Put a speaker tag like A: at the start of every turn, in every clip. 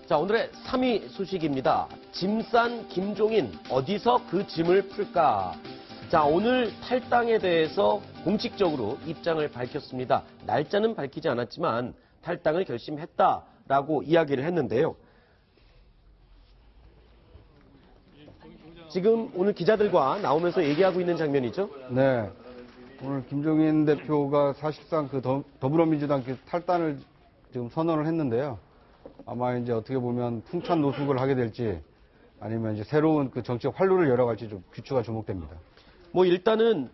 A: 자, 오늘의 3위 소식입니다. 짐 싼 김종인, 어디서 그 짐을 풀까? 자, 오늘 탈당에 대해서 공식적으로 입장을 밝혔습니다. 날짜는 밝히지 않았지만 탈당을 결심했다라고 이야기를 했는데요. 지금 오늘 기자들과 나오면서 얘기하고 있는 장면이죠?
B: 네. 오늘 김종인 대표가 사실상 그 더불어민주당 탈당을 지금 선언을 했는데요. 아마 이제 어떻게 보면 풍찬 노숙을 하게 될지 아니면 이제 새로운 그 정치적 활로를 열어갈지 좀 귀추가 주목됩니다.
A: 뭐 일단은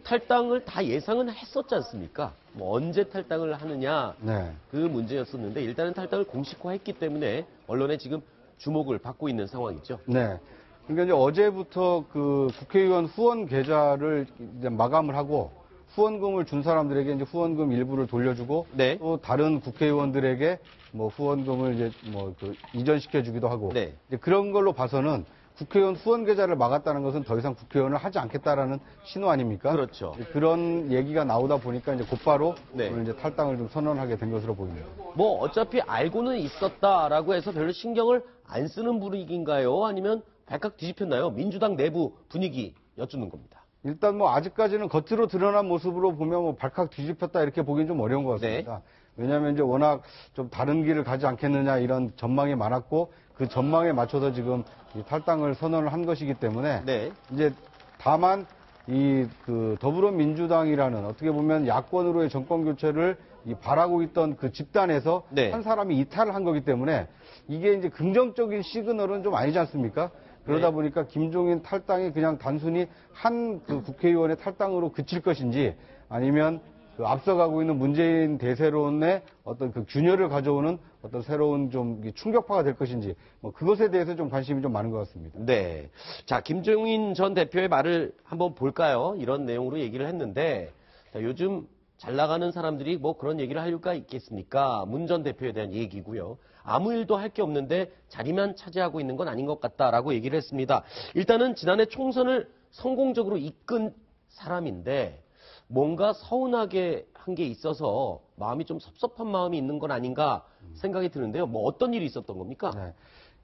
A: 탈당을 다 예상은 했었지 않습니까? 뭐 언제 탈당을 하느냐
B: 네.
A: 그 문제였었는데 일단은 탈당을 공식화했기 때문에 언론에 지금 주목을 받고 있는 상황이죠.
B: 네. 그러니까 이제 어제부터 그 국회의원 후원 계좌를 이제 마감을 하고 후원금을 준 사람들에게 이제 후원금 일부를 돌려주고
A: 네.
B: 또 다른 국회의원들에게 뭐 후원금을 이제 뭐 그 이전시켜 주기도 하고
A: 네.
B: 이제 그런 걸로 봐서는 국회의원 후원 계좌를 막았다는 것은 더 이상 국회의원을 하지 않겠다라는 신호 아닙니까?
A: 그렇죠.
B: 그런 얘기가 나오다 보니까 이제 곧바로
A: 네.
B: 오늘 이제 탈당을 좀 선언하게 된 것으로 보입니다.
A: 뭐 어차피 알고는 있었다라고 해서 별로 신경을 안 쓰는 분위기인가요? 아니면 발칵 뒤집혔나요? 민주당 내부 분위기 여쭙는 겁니다.
B: 일단 뭐 아직까지는 겉으로 드러난 모습으로 보면 뭐 발칵 뒤집혔다 이렇게 보기는 좀 어려운 것 같습니다. 왜냐하면 이제 워낙 좀 다른 길을 가지 않겠느냐 이런 전망이 많았고 그 전망에 맞춰서 지금 이 탈당을 선언을 한 것이기 때문에
A: 네.
B: 이제 다만 이 그 더불어민주당이라는 어떻게 보면 야권으로의 정권 교체를 이 바라고 있던 그 집단에서
A: 네.
B: 한 사람이 이탈을 한 거기 때문에 이게 이제 긍정적인 시그널은 좀 아니지 않습니까? 그러다
A: 네.
B: 보니까 김종인 탈당이 그냥 단순히 한 그 국회의원의 탈당으로 그칠 것인지 아니면 그 앞서가고 있는 문재인 대세론의 어떤 그 균열을 가져오는 어떤 새로운 좀 충격파가 될 것인지 뭐 그것에 대해서 좀 관심이 좀 많은 것 같습니다.
A: 네. 자, 김종인 전 대표의 말을 한번 볼까요? 이런 내용으로 얘기를 했는데, 자, 요즘 잘 나가는 사람들이 뭐 그런 얘기를 할 이유가 있겠습니까? 문 전 대표에 대한 얘기고요. 아무 일도 할 게 없는데 자리만 차지하고 있는 건 아닌 것 같다라고 얘기를 했습니다. 일단은 지난해 총선을 성공적으로 이끈 사람인데 뭔가 서운하게 한 게 있어서 마음이 좀 섭섭한 마음이 있는 건 아닌가 생각이 드는데요. 뭐 어떤 일이 있었던 겁니까?
B: 네.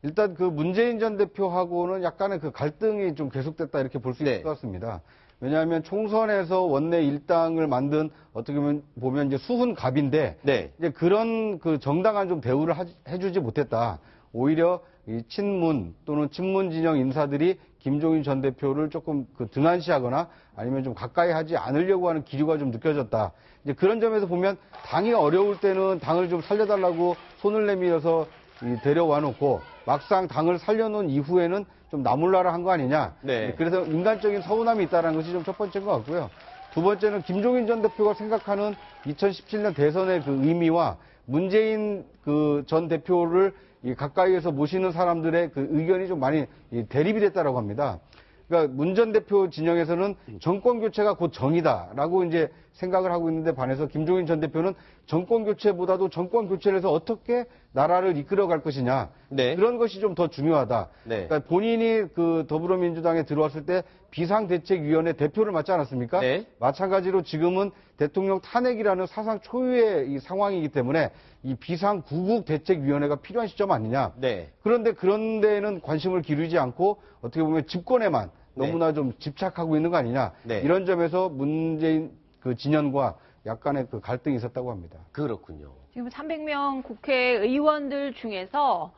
B: 일단 그 문재인 전 대표하고는 약간의 그 갈등이 좀 계속됐다 이렇게 볼 수 있을
A: 네.
B: 것 같습니다. 왜냐하면 총선에서 원내 일당을 만든 어떻게 보면 이제 수훈갑인데
A: 네.
B: 이제 그런 그 정당한 좀 대우를 해주지 못했다. 오히려 이 친문 또는 친문 진영 인사들이 김종인 전 대표를 조금 그 등한시하거나 아니면 좀 가까이 하지 않으려고 하는 기류가 좀 느껴졌다. 이제 그런 점에서 보면 당이 어려울 때는 당을 좀 살려달라고 손을 내밀어서 데려와 놓고 막상 당을 살려놓은 이후에는 좀 나몰라라 한 거 아니냐.
A: 네.
B: 그래서 인간적인 서운함이 있다는 것이 좀 첫 번째인 것 같고요. 두 번째는 김종인 전 대표가 생각하는 2017년 대선의 그 의미와 문재인 그 전 대표를 가까이에서 모시는 사람들의 그 의견이 좀 많이 대립이 됐다라고 합니다. 그러니까 문 전 대표 진영에서는 정권 교체가 곧 정이다라고 이제 생각을 하고 있는데 반해서 김종인 전 대표는 정권 교체보다도 정권 교체를 해서 어떻게 나라를 이끌어갈 것이냐.
A: 네.
B: 그런 것이 좀 더 중요하다.
A: 네.
B: 그러니까 본인이 그 더불어민주당에 들어왔을 때 비상대책위원회 대표를 맡지 않았습니까?
A: 네.
B: 마찬가지로 지금은 대통령 탄핵이라는 사상 초유의 이 상황이기 때문에 이 비상구국대책위원회가 필요한 시점 아니냐.
A: 네.
B: 그런데 그런 데는 관심을 기울이지 않고 어떻게 보면 집권에만 너무나 좀 집착하고 있는 거 아니냐.
A: 네.
B: 이런 점에서 문재인 그 진영과 약간의 그 갈등이 있었다고 합니다.
A: 그렇군요.
C: 지금 300명 국회의원들 중에서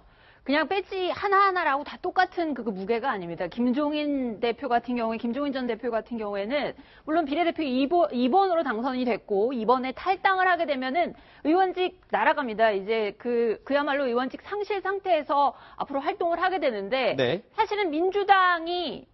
C: 그냥 배지 하나하나라고 다 똑같은 그 무게가 아닙니다. 김종인 대표 같은 경우에, 김종인 전 대표 같은 경우에는 물론 비례대표 2번으로 당선이 됐고 이번에 탈당을 하게 되면은 의원직 날아갑니다. 이제 그야말로 의원직 상실 상태에서 앞으로 활동을 하게 되는데
A: 네.
C: 사실은 민주당이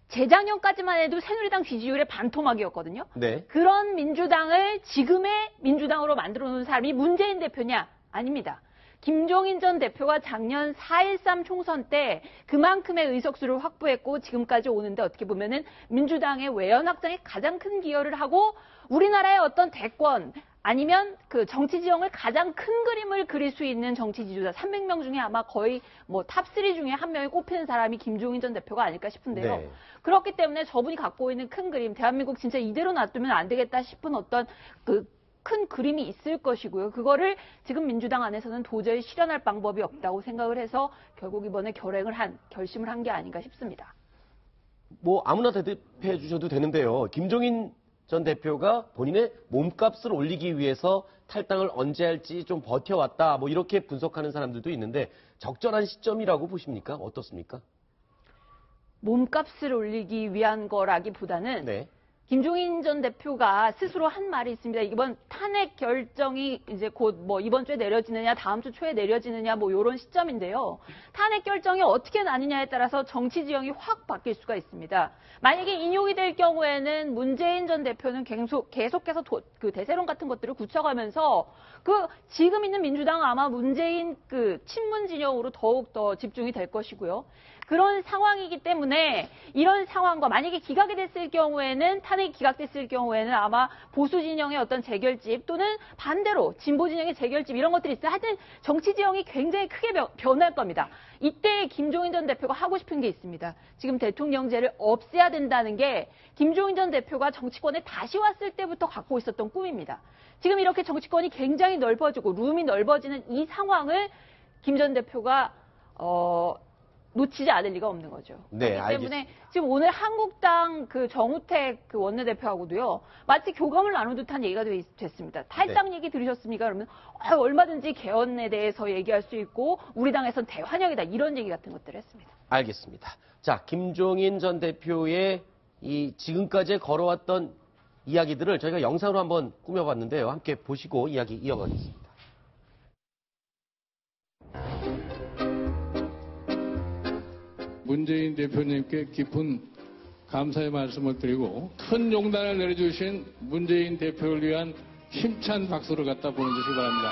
C: 재작년까지만 해도 새누리당 지지율의 반토막이었거든요.
A: 네.
C: 그런 민주당을 지금의 민주당으로 만들어 놓은 사람이 문재인 대표냐? 아닙니다. 김종인 전 대표가 작년 4.13 총선 때 그만큼의 의석수를 확보했고 지금까지 오는데 어떻게 보면은 민주당의 외연 확장에 가장 큰 기여를 하고 우리나라의 어떤 대권 아니면 그 정치 지형을 가장 큰 그림을 그릴 수 있는 정치 지도자 300명 중에 아마 거의 뭐 탑3 중에 한 명이 꼽히는 사람이 김종인 전 대표가 아닐까 싶은데요.
A: 네.
C: 그렇기 때문에 저분이 갖고 있는 큰 그림, 대한민국 진짜 이대로 놔두면 안 되겠다 싶은 어떤 그 큰 그림이 있을 것이고요. 그거를 지금 민주당 안에서는 도저히 실현할 방법이 없다고 생각을 해서 결국 이번에 결심을 한 게 아닌가 싶습니다.
A: 뭐 아무나 대답해 주셔도 되는데요. 김종인 전 대표가 본인의 몸값을 올리기 위해서 탈당을 언제 할지 좀 버텨왔다. 뭐 이렇게 분석하는 사람들도 있는데 적절한 시점이라고 보십니까? 어떻습니까?
C: 몸값을 올리기 위한 거라기보다는
A: 네.
C: 김종인 전 대표가 스스로 한 말이 있습니다. 이번 탄핵 결정이 이제 곧 뭐 이번 주에 내려지느냐, 다음 주 초에 내려지느냐, 뭐 이런 시점인데요. 탄핵 결정이 어떻게 나느냐에 따라서 정치 지형이 확 바뀔 수가 있습니다. 만약에 인용이 될 경우에는 문재인 전 대표는 계속해서 그 대세론 같은 것들을 굳혀가면서 그 지금 있는 민주당 아마 문재인 그 친문 진영으로 더욱 더 집중이 될 것이고요. 그런 상황이기 때문에 이런 상황과 만약에 기각이 됐을 경우에는 탄핵이 기각됐을 경우에는 아마 보수 진영의 어떤 재결집 또는 반대로 진보 진영의 재결집 이런 것들이 있어요. 하여튼 정치 지형이 굉장히 크게 변할 겁니다. 이때 김종인 전 대표가 하고 싶은 게 있습니다. 지금 대통령제를 없애야 된다는 게 김종인 전 대표가 정치권에 다시 왔을 때부터 갖고 있었던 꿈입니다. 지금 이렇게 정치권이 굉장히 넓어지고 룸이 넓어지는 이 상황을 김 전 대표가 놓치지 않을 리가 없는 거죠.
A: 네,
C: 그렇기 때문에 지금 오늘 한국당 그 정우택 그 원내대표하고도요, 마치 교감을 나눈 듯한 얘기가 됐습니다. 탈당 얘기 들으셨습니까? 그러면 얼마든지 개헌에 대해서 얘기할 수 있고 우리 당에선 대환영이다 이런 얘기 같은 것들을 했습니다.
A: 알겠습니다. 자, 김종인 전 대표의 이 지금까지 걸어왔던 이야기들을 저희가 영상으로 한번 꾸며봤는데요. 함께 보시고 이야기 이어가겠습니다.
D: 문재인 대표님께 깊은 감사의 말씀을 드리고 큰 용단을 내려주신 문재인 대표를 위한 힘찬 박수를 갖다 보내주시기 바랍니다.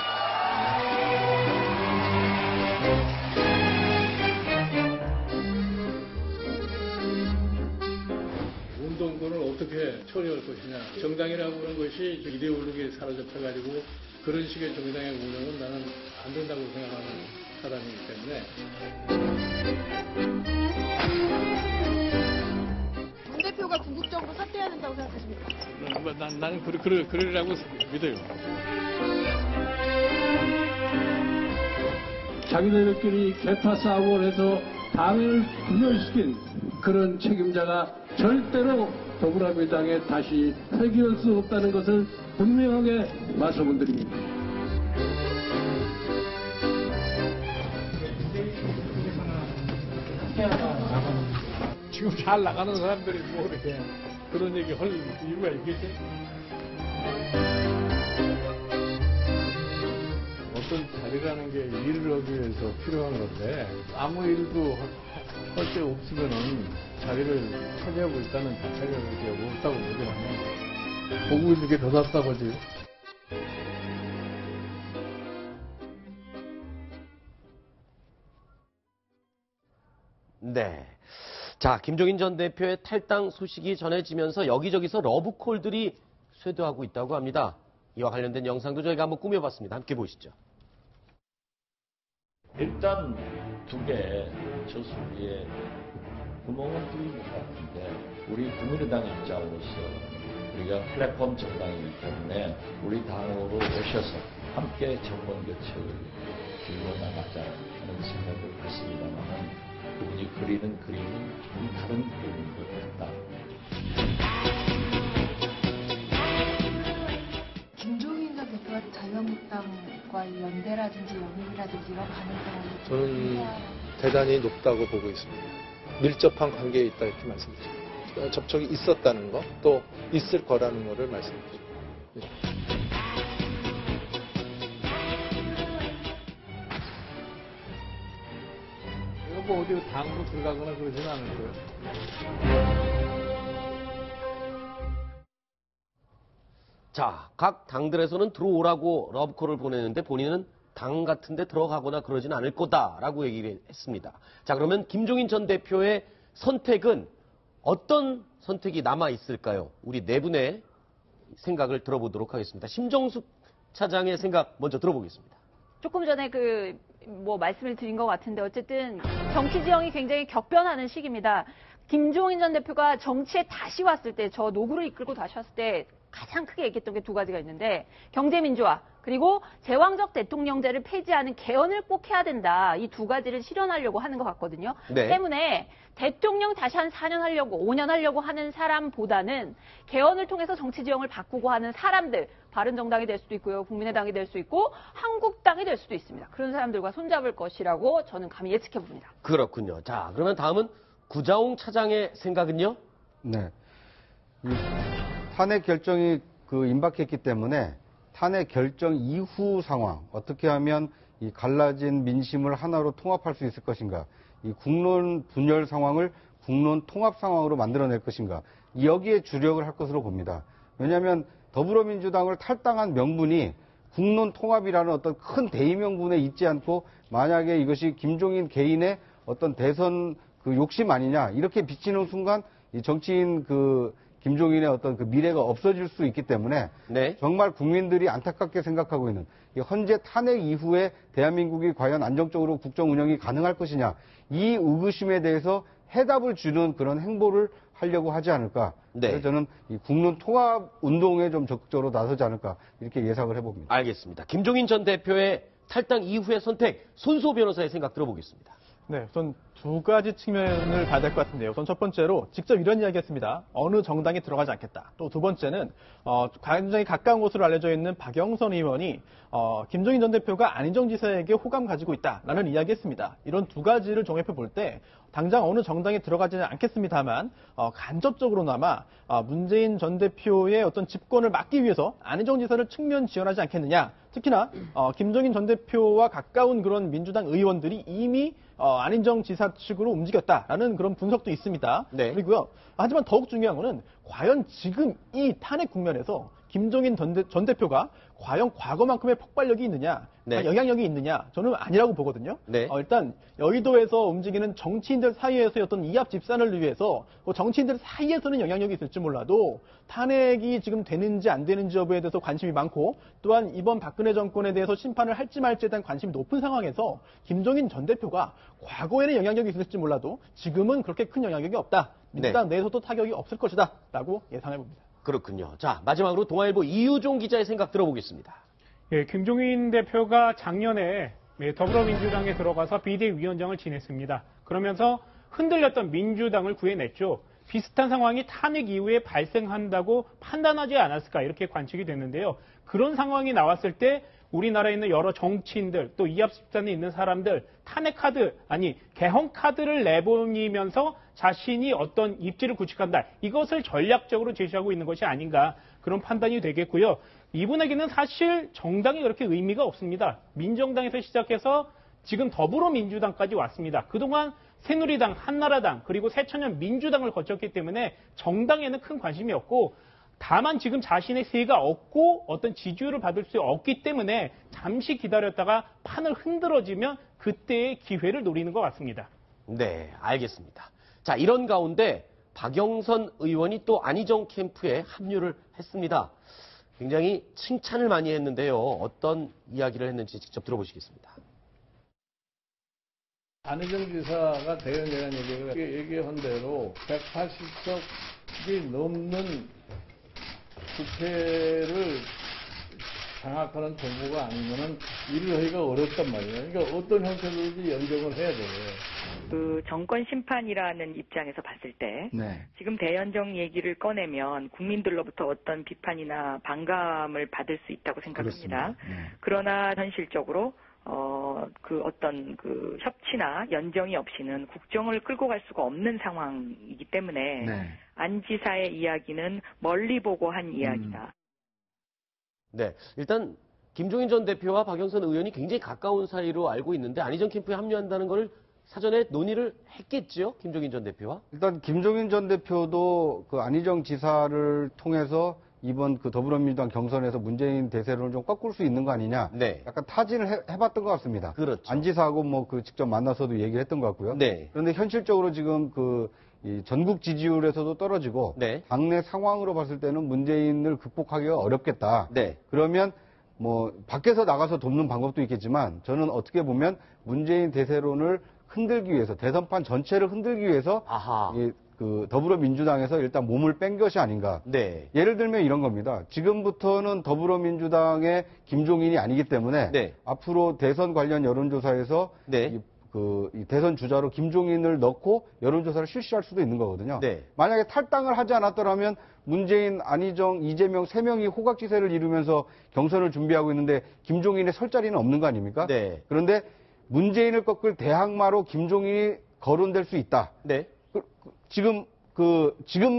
D: 운동권을 어떻게 처리할 것이냐. 정당이라고 하는 것이 이데올로기에 사로잡혀가지고 그런 식의 정당의 운영은 나는 안 된다고 생각하는 사람이기 때문에
E: 문 대표가 궁극적으로 사퇴해야 된다고 생각하십니까?
D: 나는 그러라고 믿어요. 자기들끼리 개파 싸움을 해서 당을 분열시킨 그런 책임자가 절대로 더불어민주당에 다시 회귀할 수 없다는 것을 분명하게 말씀을 드립니다. 지금 잘 나가는 사람들이 뭐 이렇게 그런 얘기 할 이유가 있겠지? 어떤 자리라는 게 일을 하기 위해서 필요한 건데 아무 일도 할 데 없으면은 자리를 차지하고 있다는 자체가 그게 없다고 얘기하면 보고 있는 게 더 답답하지.
A: 네. 자, 김종인 전 대표의 탈당 소식이 전해지면서 여기저기서 러브콜들이 쇄도하고 있다고 합니다. 이와 관련된 영상도 저희가 한번 꾸며봤습니다. 함께 보시죠.
F: 일단 두 개 저수지에 구멍은 뚫린 것 같은데 우리 국민의당 입장으로서 우리가 플랫폼 정당이기 때문에 우리 당으로 오셔서 함께 정권 교체를 들고 나가자 하는 생각을 했습니다만 그분이 그리는 그림은 좀 다른 그림인 것 같다.
E: 김종인 전 대표가 자유한국당과의 연대라든지 연입이라든지 이런 가능성을
G: 저는 대단히 높다고 보고 있습니다. 밀접한 관계에 있다 이렇게 말씀드립니다. 접촉이 있었다는 거, 또 있을 거라는 거를 말씀드립니다.
D: 이거 뭐 어디 당으로 들어가거나 그러지는 않을 거예요.
A: 자, 각 당들에서는 들어오라고 러브콜을 보내는데 본인은 당 같은 데 들어가거나 그러진 않을 거다라고 얘기를 했습니다. 자, 그러면 김종인 전 대표의 선택은 어떤 선택이 남아있을까요? 우리 네 분의 생각을 들어보도록 하겠습니다. 심정숙 차장의 생각 먼저 들어보겠습니다.
C: 조금 전에 말씀을 드린 것 같은데 어쨌든 정치 지형이 굉장히 격변하는 시기입니다. 김종인 전 대표가 정치에 다시 왔을 때, 저 노구를 이끌고 다시 왔을 때 가장 크게 얘기했던 게 두 가지가 있는데, 경제민주화, 그리고 제왕적 대통령제를 폐지하는 개헌을 꼭 해야 된다. 이 두 가지를 실현하려고 하는 것 같거든요.
A: 네.
C: 때문에 대통령 다시 한 4년 하려고, 5년 하려고 하는 사람보다는 개헌을 통해서 정치 지형을 바꾸고 하는 사람들, 바른정당이 될 수도 있고요, 국민의당이 될 수 있고, 한국당이 될 수도 있습니다. 그런 사람들과 손잡을 것이라고 저는 감히 예측해 봅니다.
A: 그렇군요. 자, 그러면 다음은 구자웅 차장의 생각은요?
B: 네. 이 탄핵 결정이 임박했기 때문에 탄핵 결정 이후 상황, 어떻게 하면 이 갈라진 민심을 하나로 통합할 수 있을 것인가, 이 국론 분열 상황을 국론 통합 상황으로 만들어낼 것인가, 여기에 주력을 할 것으로 봅니다. 왜냐하면 더불어민주당을 탈당한 명분이 국론 통합이라는 어떤 큰 대의명분에 있지 않고, 만약에 이것이 김종인 개인의 어떤 대선 욕심 아니냐, 이렇게 비치는 순간 이 정치인 김종인의 어떤 미래가 없어질 수 있기 때문에,
A: 네.
B: 정말 국민들이 안타깝게 생각하고 있는 이 현재 탄핵 이후에 대한민국이 과연 안정적으로 국정 운영이 가능할 것이냐, 이 의구심에 대해서 해답을 주는 그런 행보를 하려고 하지 않을까.
A: 네.
B: 그래서 저는 이 국론 통합 운동에 좀 적극적으로 나서지 않을까, 이렇게 예상을 해봅니다.
A: 알겠습니다. 김종인 전 대표의 탈당 이후의 선택, 손수호 변호사의 생각 들어보겠습니다.
H: 네, 우선 두 가지 측면을 봐야 될 것 같은데요. 우선 첫 번째로 직접 이런 이야기 했습니다. 어느 정당에 들어가지 않겠다. 또 두 번째는 굉장히 가까운 곳으로 알려져 있는 박영선 의원이 김종인 전 대표가 안희정 지사에게 호감 가지고 있다라는 이야기 했습니다. 이런 두 가지를 종합해 볼 때 당장 어느 정당에 들어가지는 않겠습니다만 간접적으로나마 문재인 전 대표의 어떤 집권을 막기 위해서 안희정 지사를 측면 지원하지 않겠느냐. 특히나 김종인 전 대표와 가까운 그런 민주당 의원들이 이미 안희정 지사 측으로 움직였다라는 그런 분석도 있습니다.
A: 네.
H: 그리고요. 하지만 더욱 중요한 거는 과연 지금 이 탄핵 국면에서 김종인 전 대표가 과연 과거만큼의 폭발력이 있느냐,
A: 네.
H: 영향력이 있느냐, 저는 아니라고 보거든요.
A: 네.
H: 일단 여의도에서 움직이는 정치인들 사이에서의 어떤 이합 집산을 위해서 정치인들 사이에서는 영향력이 있을지 몰라도 탄핵이 지금 되는지 안 되는지 여부에 대해서 관심이 많고, 또한 이번 박근혜 정권에 대해서 심판을 할지 말지에 대한 관심이 높은 상황에서 김종인 전 대표가 과거에는 영향력이 있을지 몰라도 지금은 그렇게 큰 영향력이 없다. 민주당 내에서도 타격이 없을 것이다 라고 예상해 봅니다.
A: 그렇군요. 자, 마지막으로 동아일보 이유종 기자의 생각 들어보겠습니다.
I: 예, 김종인 대표가 작년에 더불어민주당에 들어가서 비대위원장을 지냈습니다. 그러면서 흔들렸던 민주당을 구해냈죠. 비슷한 상황이 탄핵 이후에 발생한다고 판단하지 않았을까, 이렇게 관측이 됐는데요. 그런 상황이 나왔을 때 우리나라에 있는 여러 정치인들, 또 이합 집산에 있는 사람들, 탄핵 카드, 개헌 카드를 내보이면서 자신이 어떤 입지를 구축한다, 이것을 전략적으로 제시하고 있는 것이 아닌가, 그런 판단이 되겠고요. 이분에게는 사실 정당이 그렇게 의미가 없습니다. 민정당에서 시작해서 지금 더불어민주당까지 왔습니다. 그동안 새누리당, 한나라당, 그리고 새천년 민주당을 거쳤기 때문에 정당에는 큰 관심이 없고, 다만 지금 자신의 세가 없고 어떤 지지율을 받을 수 없기 때문에 잠시 기다렸다가 판을 흔들어지면 그때의 기회를 노리는 것 같습니다.
A: 네, 알겠습니다. 자, 이런 가운데 박영선 의원이 또 안희정 캠프에 합류를 했습니다. 굉장히 칭찬을 많이 했는데요. 어떤 이야기를 했는지 직접 들어보시겠습니다.
D: 안희정 지사가 대연이라는 얘기가 얘기한 대로 180석이 넘는 국회를 장악하는 정부가 아니면은 일을 하기가 어렵단 말이에요. 그러니까 어떤 형태로든지 연정을 해야 돼요.
J: 정권 심판이라는 입장에서 봤을 때
B: 네.
J: 지금 대연정 얘기를 꺼내면 국민들로부터 어떤 비판이나 반감을 받을 수 있다고 생각합니다.
B: 네.
J: 그러나 현실적으로 어떤 협치나 연정이 없이는 국정을 끌고 갈 수가 없는 상황이기 때문에
B: 네.
J: 안 지사의 이야기는 멀리 보고 한 이야기다.
A: 네, 일단 김종인 전 대표와 박영선 의원이 굉장히 가까운 사이로 알고 있는데 안희정 캠프에 합류한다는 걸 사전에 논의를 했겠죠, 김종인 전 대표와?
B: 일단 김종인 전 대표도 안희정 지사를 통해서 이번 더불어민주당 경선에서 문재인 대세론을 좀 꺾을 수 있는 거 아니냐.
A: 네.
B: 약간 타진을 해봤던 것 같습니다.
A: 그렇죠.
B: 안 지사하고 직접 만나서도 얘기를 했던 것 같고요.
A: 네.
B: 그런데 현실적으로 지금 이 전국 지지율에서도 떨어지고
A: 네.
B: 당내 상황으로 봤을 때는 문재인을 극복하기가 어렵겠다.
A: 네.
B: 그러면 밖에서 나가서 돕는 방법도 있겠지만 저는 어떻게 보면 문재인 대세론을 흔들기 위해서, 대선판 전체를 흔들기 위해서
A: 아하.
B: 그 더불어민주당에서 일단 몸을 뺀 것이 아닌가.
A: 네.
B: 예를 들면 이런 겁니다. 지금부터는 더불어민주당의 김종인이 아니기 때문에
A: 네.
B: 앞으로 대선 관련 여론조사에서
A: 네.
B: 이 대선 주자로 김종인을 넣고 여론조사를 실시할 수도 있는 거거든요.
A: 네.
B: 만약에 탈당을 하지 않았더라면 문재인, 안희정, 이재명 3명이 호각지세를 이루면서 경선을 준비하고 있는데 김종인의 설 자리는 없는 거 아닙니까?
A: 네.
B: 그런데 문재인을 꺾을 대항마로 김종인이 거론될 수 있다.
A: 네.
B: 지금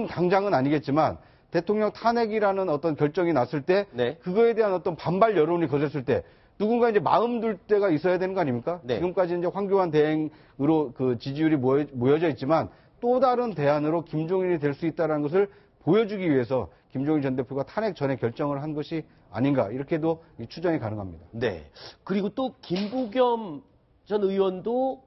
B: 당장은 아니겠지만 대통령 탄핵이라는 어떤 결정이 났을 때
A: 네.
B: 그거에 대한 어떤 반발 여론이 거셌을 때 누군가 이제 마음 둘 때가 있어야 되는 거 아닙니까?
A: 네.
B: 지금까지 이제 황교안 대행으로 그 지지율이 모여져 있지만 또 다른 대안으로 김종인이 될 수 있다는 것을 보여주기 위해서 김종인 전 대표가 탄핵 전에 결정을 한 것이 아닌가 이렇게도 추정이 가능합니다.
A: 네. 그리고 또 김부겸 전 의원도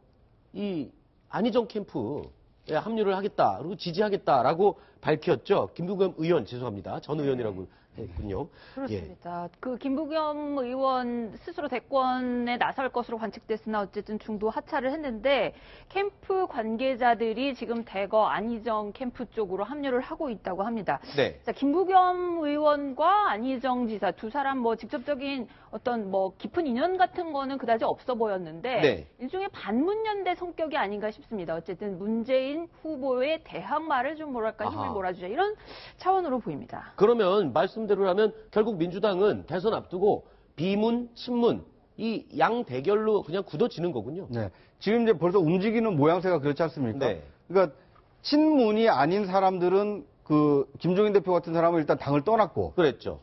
A: 이 안희정 캠프에 합류를 하겠다, 그리고 지지하겠다라고 밝혔죠. 김부겸 의원, 죄송합니다. 전 의원이라고 했군요.
C: 그렇습니다. 그 김부겸 의원 스스로 대권에 나설 것으로 관측됐으나 어쨌든 중도 하차를 했는데 캠프 관계자들이 지금 대거 안희정 캠프 쪽으로 합류를 하고 있다고 합니다.
A: 네.
C: 자, 김부겸 의원과 안희정 지사 두 사람 뭐 직접적인 어떤 뭐 깊은 인연 같은 거는 그다지 없어 보였는데
A: 네.
C: 일종의 반문연대 성격이 아닌가 싶습니다. 어쨌든 문재인 후보의 대항마를 좀 뭐랄까 힘을
A: 아하.
C: 몰아주자 이런 차원으로 보입니다.
A: 그러면 말씀대로라면 결국 민주당은 대선 앞두고 비문, 친문 이 양 대결로 그냥 굳어지는 거군요.
B: 네. 지금 이제 벌써 움직이는 모양새가 그렇지 않습니까?
A: 네.
B: 그러니까 친문이 아닌 사람들은 그 김종인 대표 같은 사람은 일단 당을 떠났고
A: 그랬죠.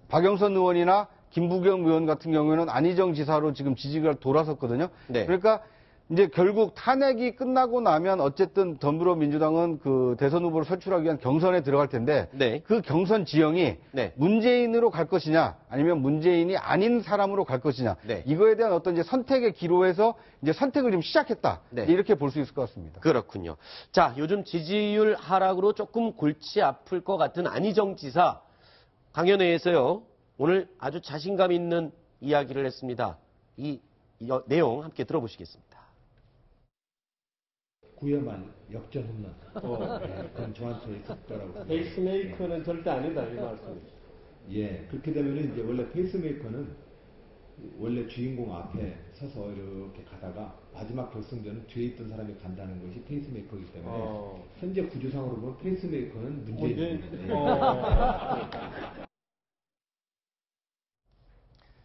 B: 박영선 의원이나 김부겸 의원 같은 경우에는 안희정 지사로 지금 지지가 돌아섰거든요.
A: 네.
B: 그러니까 이제 결국 탄핵이 끝나고 나면 어쨌든 더불어민주당은 그 대선 후보를 선출하기 위한 경선에 들어갈 텐데
A: 네.
B: 그 경선 지형이
A: 네. 문재인으로
B: 문재인으로 갈 것이냐 아니면 문재인이 아닌 사람으로 갈 것이냐
A: 네.
B: 이거에 대한 어떤 이제 선택의 기로에서 이제 선택을 좀 시작했다.
A: 네.
B: 이렇게 볼 수 있을 것 같습니다.
A: 그렇군요. 자, 요즘 지지율 하락으로 조금 골치 아플 것 같은 안희정 지사 강연회에서요. 오늘 아주 자신감 있는 이야기를 했습니다. 이 내용 함께 들어보시겠습니다.
K: 구여만 역전 홈런. 네, 그건 저한테 있을 거라고 생각합니다.
A: 페이스메이커는 절대 아니다 이 말씀이죠.
K: 예, 그렇게 되면은 이제 원래 페이스메이커는 원래 주인공 앞에 서서 이렇게 가다가 마지막 결승전은 뒤에 있던 사람이 간다는 것이 페이스메이커이기 때문에 현재 구조상으로 보면 페이스메이커는 문재인입니다.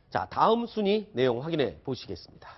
A: 자, 다음 순위 내용 확인해 보시겠습니다.